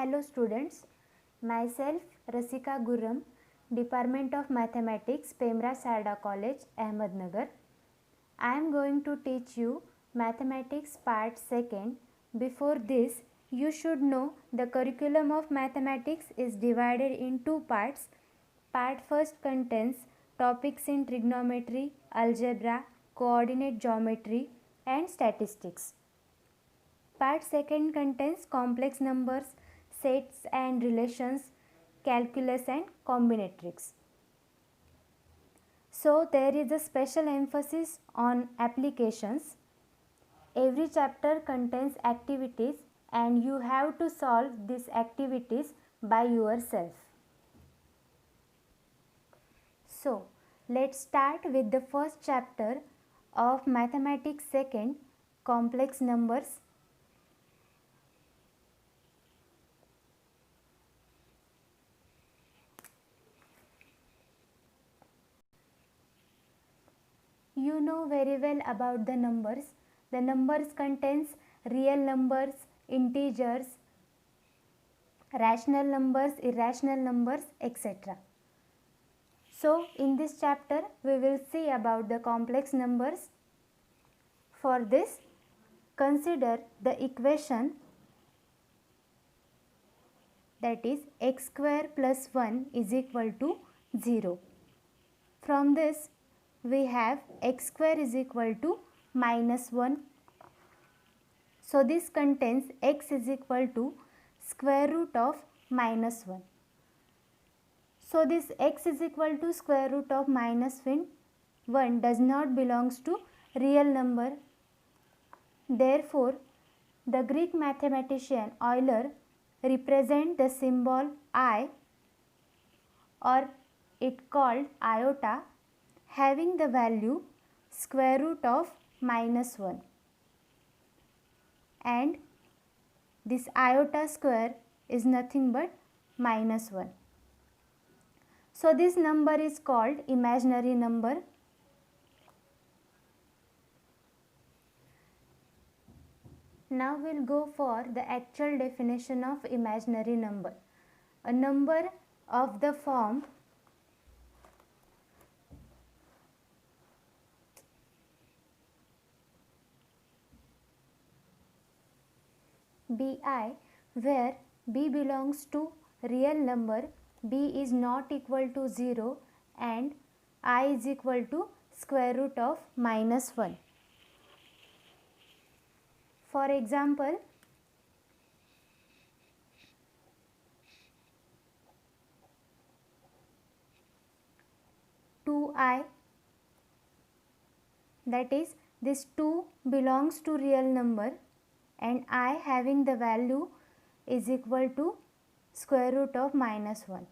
Hello students, myself Rasika Gurram, Department of Mathematics, Pemra Sarda College, Ahmednagar. I am going to teach you Mathematics Part 2nd. Before this, you should know the curriculum of Mathematics is divided in two parts. Part 1st contains topics in trigonometry, algebra, coordinate geometry and statistics. Part 2nd contains complex numbers, sets and relations, calculus and combinatorics. So there is a special emphasis on applications. Every chapter contains activities and you have to solve these activities by yourself. So let's start with the first chapter of Mathematics 2nd, complex numbers. You know very well about the numbers. The numbers contains real numbers, integers, rational numbers, irrational numbers, etc. So in this chapter we will see about the complex numbers. For this, consider the equation, that is x square plus 1 is equal to 0. From this we have x square is equal to minus 1. So this contains x is equal to square root of minus 1. So this x is equal to square root of minus 1 does not belongs to real number. Therefore, the Greek mathematician Euler represent the symbol I, or it called iota, having the value square root of minus 1, and this iota square is nothing but minus 1. So this number is called imaginary number. Now we'll go for the actual definition of imaginary number. A number of the form bi, where b belongs to real number, b is not equal to 0 and I is equal to square root of minus 1. For example, I, that is this 2 belongs to real number and I having the value is equal to square root of minus 1.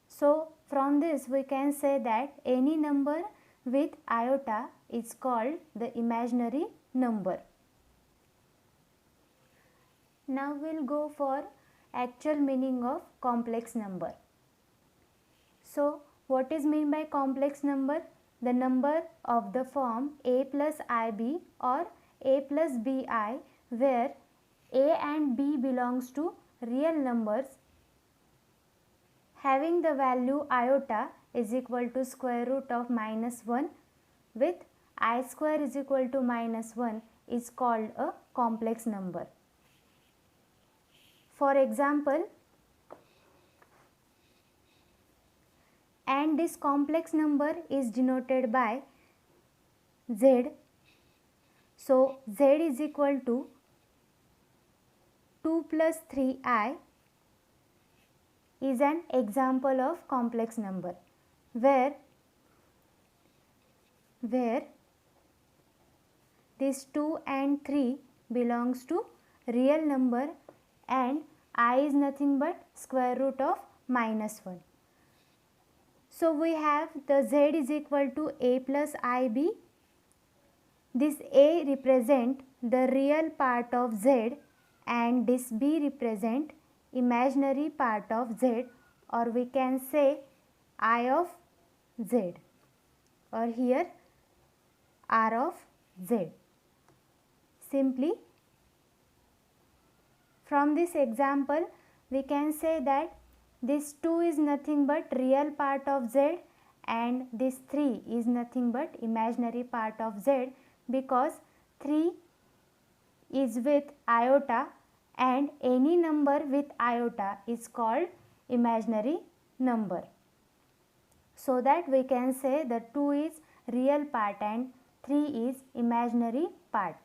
So from this we can say that any number with iota is called the imaginary number. Now we'll go for actual meaning of complex number. So what is meant by complex number? The number of the form a plus ib or a plus bi, where a and b belongs to real numbers having the value iota is equal to square root of minus 1 with I square is equal to minus 1 is called a complex number. For example, and this complex number is denoted by z. So z is equal to 2 plus 3i is an example of complex number where this 2 and 3 belongs to real number and I is nothing but square root of minus 1. So we have the z is equal to a plus ib. This a represent the real part of z and this b represent imaginary part of z, or we can say I of z, or here r of z. Simply From this example, we can say that this 2 is nothing but real part of z and this 3 is nothing but imaginary part of z, because 3 is with iota and any number with iota is called imaginary number. So that we can say that 2 is real part and 3 is imaginary part.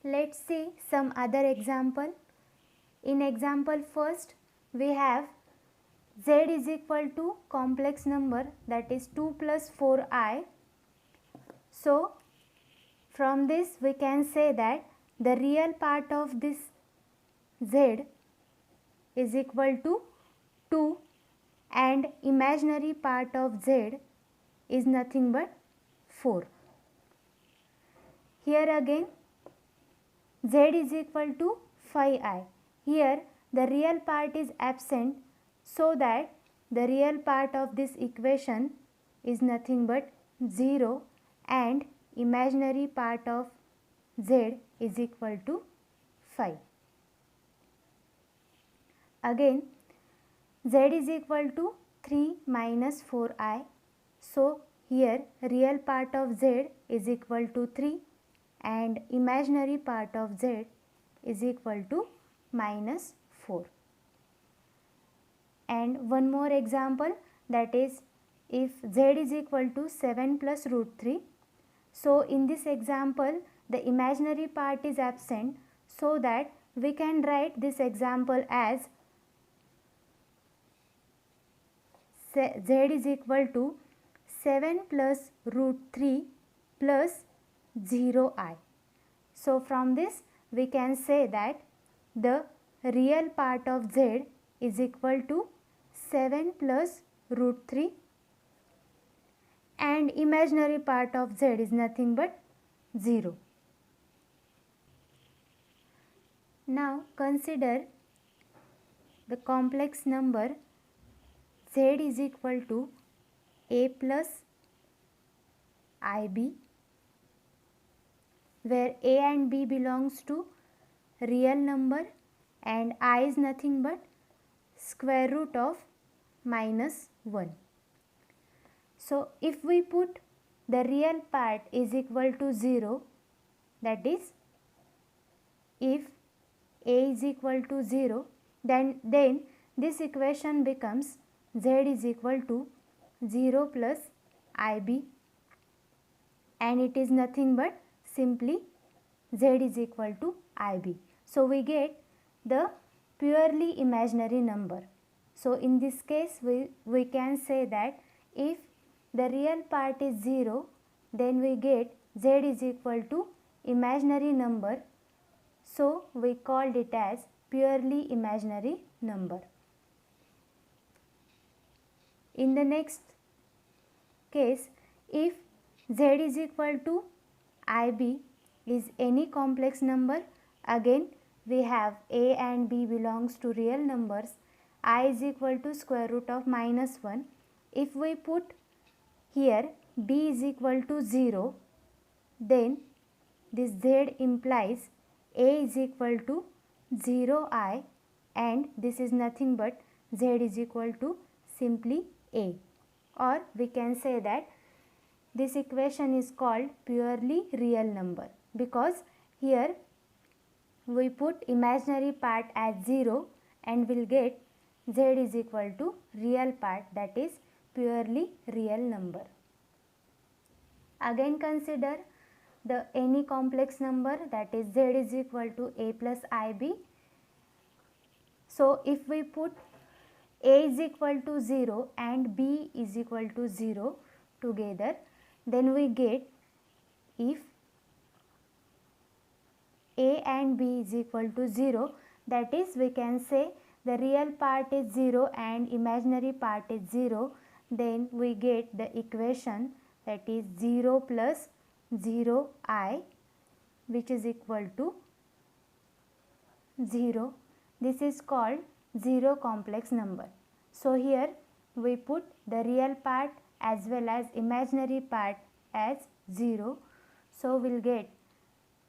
Let's see some other example. In example first, we have z is equal to complex number, that is 2 plus 4i. So from this we can say that the real part of this z is equal to 2 and imaginary part of z is nothing but 4. Here again z is equal to 5i. Here the real part is absent, so that the real part of this equation is nothing but 0 and imaginary part of z is equal to 5. Again z is equal to 3 minus 4i. So here real part of z is equal to 3 and imaginary part of z is equal to minus 4. And one more example, that is if z is equal to 7 plus root 3. So in this example the imaginary part is absent, so that we can write this example as z is equal to 7 plus root 3 plus 0i. So from this we can say that the real part of z is equal to 7 plus root 3 and imaginary part of z is nothing but 0. Now consider the complex number z is equal to a plus ib, where a and b belongs to real number and I is nothing but square root of minus 1. So if we put the real part is equal to 0, that is if a is equal to 0, then this equation becomes z is equal to 0 plus ib, and it is nothing but simply z is equal to ib. So we get the purely imaginary number. So in this case we can say that if the real part is 0, then we get z is equal to imaginary number. So we called it as purely imaginary number. In the next case, if z is equal to ib is any complex number, again we have a and b belongs to real numbers, I is equal to square root of minus 1. If we put here b is equal to 0, then this z implies a is equal to 0i, and this is nothing but z is equal to simply a, or we can say that this equation is called purely real number, because here we put imaginary part as 0 and will get z is equal to real part, that is purely real number. Again consider the any complex number, that is z is equal to a plus ib. So if we put a is equal to 0 and b is equal to 0 together, then we get if a and b is equal to 0, that is we can say the real part is 0 and imaginary part is 0, then we get the equation that is 0 plus 0i, which is equal to 0. This is called 0 complex number. So here we put the real part as well as imaginary part as 0. So we'll get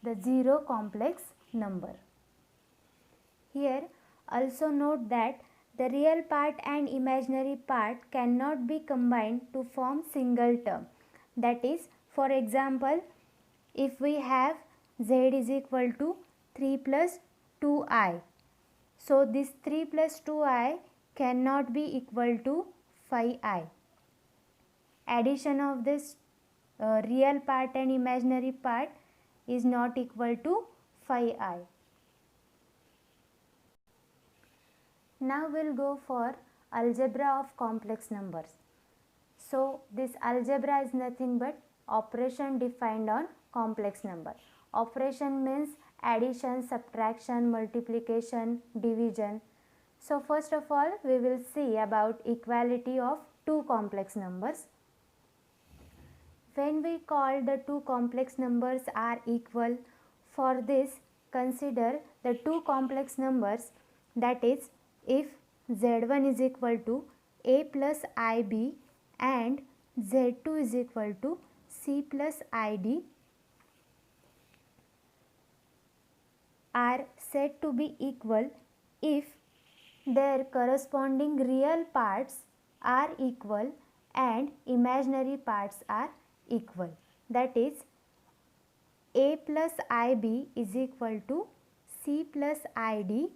the 0 complex number. Here also note that the real part and imaginary part cannot be combined to form single term. That is, for example, if we have z is equal to 3 plus 2i, so this 3 plus 2i cannot be equal to 5i. Addition of this real part and imaginary part is not equal to 5i. Now we'll go for algebra of complex numbers. So this algebra is nothing but operation defined on complex number. Operation means addition, subtraction, multiplication, division. So first of all we will see about equality of two complex numbers. When we call the two complex numbers are equal, for this consider the two complex numbers, that is, if z1 is equal to a plus ib and z2 is equal to c plus id are said to be equal if their corresponding real parts are equal and imaginary parts are equal. That is, a plus ib is equal to c plus id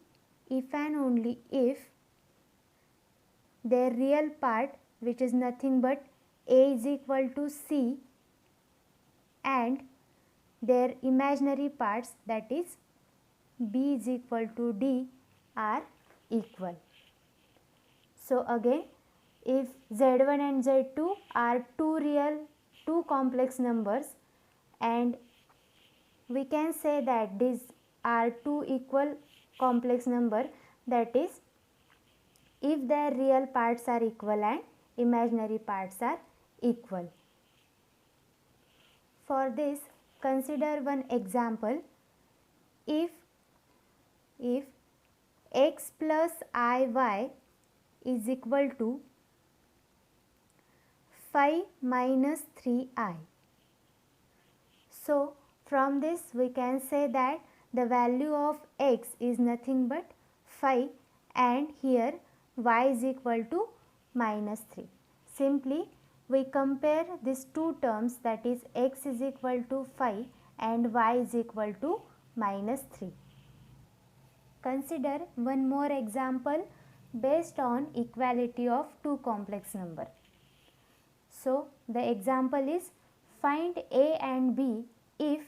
if and only if their real part, which is nothing but a is equal to c, and their imaginary parts, that is b is equal to d, are equal. So again, if z1 and z2 are two complex numbers, and we can say that these are two equal complex number, that is, if their real parts are equal and imaginary parts are equal. For this, consider one example. If x plus iy is equal to 5 minus 3i. So from this we can say that the value of x is nothing but 5 and here y is equal to minus 3. Simply we compare these two terms, that is x is equal to 5 and y is equal to minus 3. Consider one more example based on equality of two complex number. So the example is, find a and b if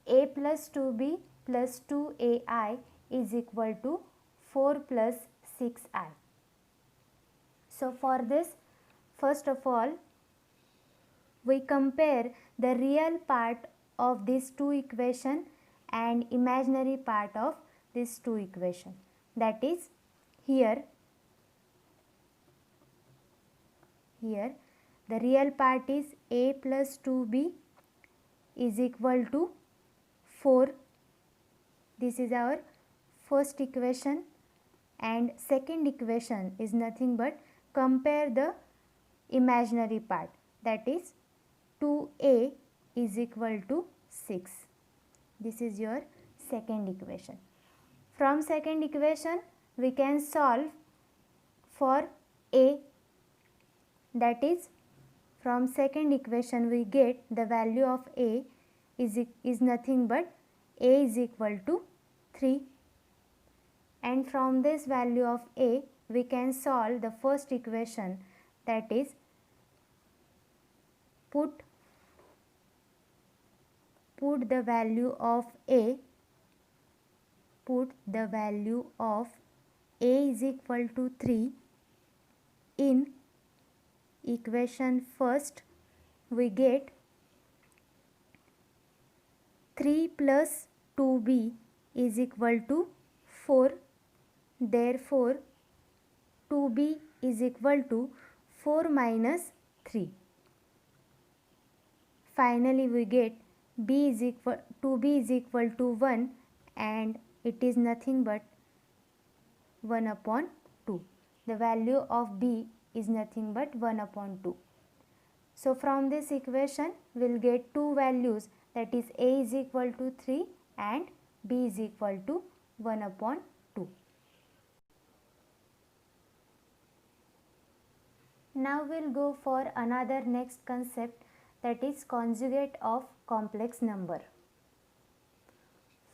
a plus 2b plus 2ai is equal to 4 plus 6i. So for this, first of all, we compare the real part of these two equation and imaginary part of these two equation. That is, here the real part is a plus 2b is equal to 4. This is our first equation, and second equation is nothing but compare the imaginary part, that is 2a is equal to 6. This is your second equation. From second equation we can solve for a, that is, from second equation we get the value of a is nothing but a is equal to 3, and from this value of a we can solve the first equation, that is, put the value of a is equal to 3 in equation first. We get 3 plus 2b is equal to 4. Therefore 2b is equal to 4 minus 3. Finally we get 2b is equal to 1, and it is nothing but 1 upon 2. The value of b is nothing but 1 upon 2. So from this equation we will get two values, that is a is equal to 3 and b is equal to 1 upon 2. 2. Now we'll go for another next concept, that is conjugate of complex number.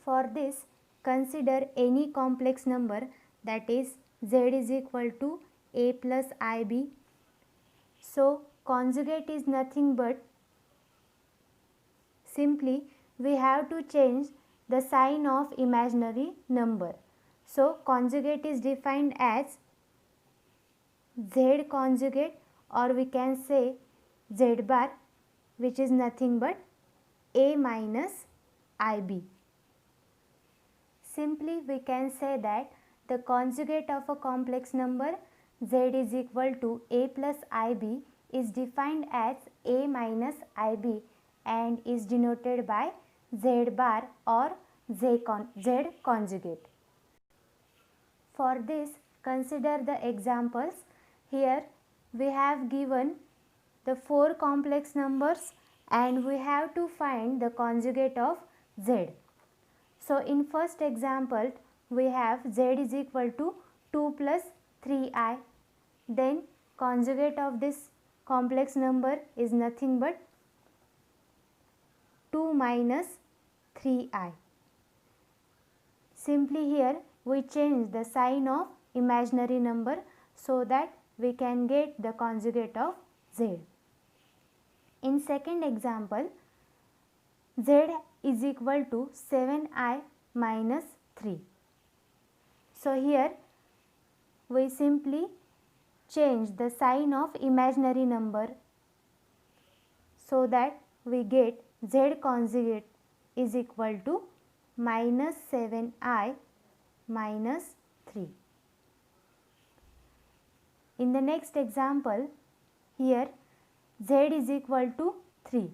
For this, consider any complex number, that is z is equal to a plus ib. So conjugate is nothing but simply we have to change the sign of imaginary number. So conjugate is defined as z conjugate, or we can say z bar, which is nothing but a minus ib. Simply we can say that the conjugate of a complex number z is equal to a plus ib is defined as a minus ib and is denoted by z bar or z conjugate. For this, consider the examples. Here we have given the 4 complex numbers and we have to find the conjugate of z. So in first example we have z is equal to 2 plus 3i. Then conjugate of this complex number is nothing but 2 minus 3i. Simply here we change the sign of imaginary number so that we can get the conjugate of z. In second example, z is equal to 7i minus 3. So here we simply change the sign of imaginary number so that we get z conjugate is equal to minus 7i minus 3. In the next example, here z is equal to 3.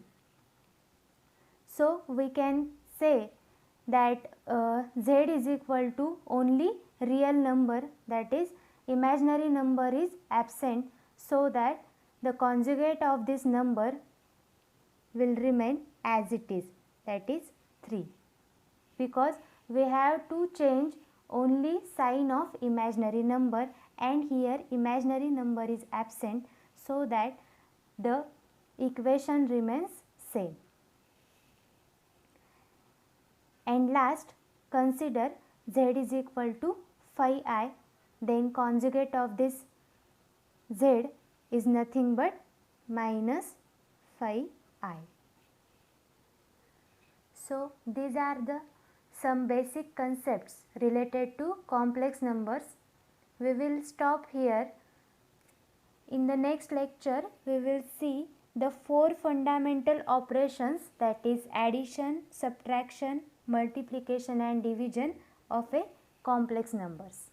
So we can say that z is equal to only real number, that is imaginary number is absent, so that the conjugate of this number will remain as it is, that is 3, because we have to change only sign of imaginary number and here imaginary number is absent, so that the equation remains same. And last, consider z is equal to 5i, then conjugate of this z is nothing but minus 5i. So these are some basic concepts related to complex numbers. We will stop here. In the next lecture, we will see the 4 fundamental operations, that is addition, subtraction, multiplication and division of a complex numbers.